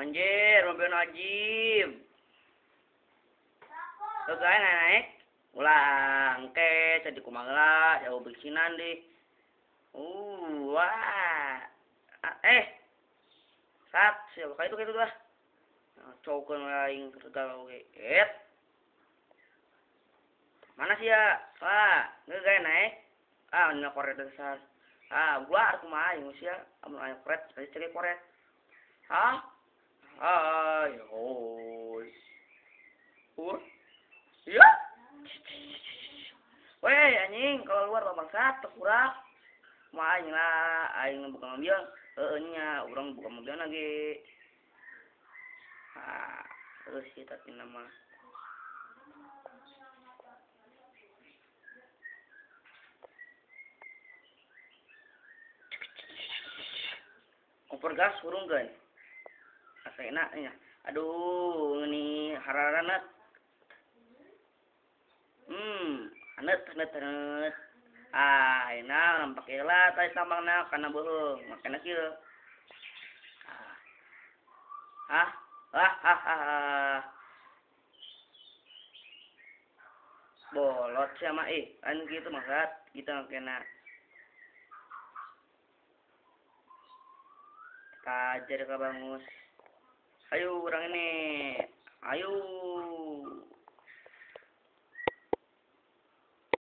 Anjir, mobil najib. Tuh naik. Ulang ke jadi kumangla, jauh bikinan deh. Wah. Sat, siapa itu gitu lah. Cokeun lain kerja oge. Mana sih ya? Wah, geus naik. Nya koret besar. Gua kumaha ieu sia, amun aya koret, cari koret. Hah? Yoi. Iya? Weh, anjing, kalau luar bangsat, terkurang. Mah aing lah, aing buka mobil. Nya, urang buka mobil lagi. Terus kita nama. Kompor gas urung kan? Asa enaknya. Aduh, ini hararanat. Hanet. Enak nampak lah tadi tambangna karena beuheung, makana kieu. Hah? Bolot sama kan gitu maksud kita kena kajar ka bangus. Ayo urang ini. Ayo.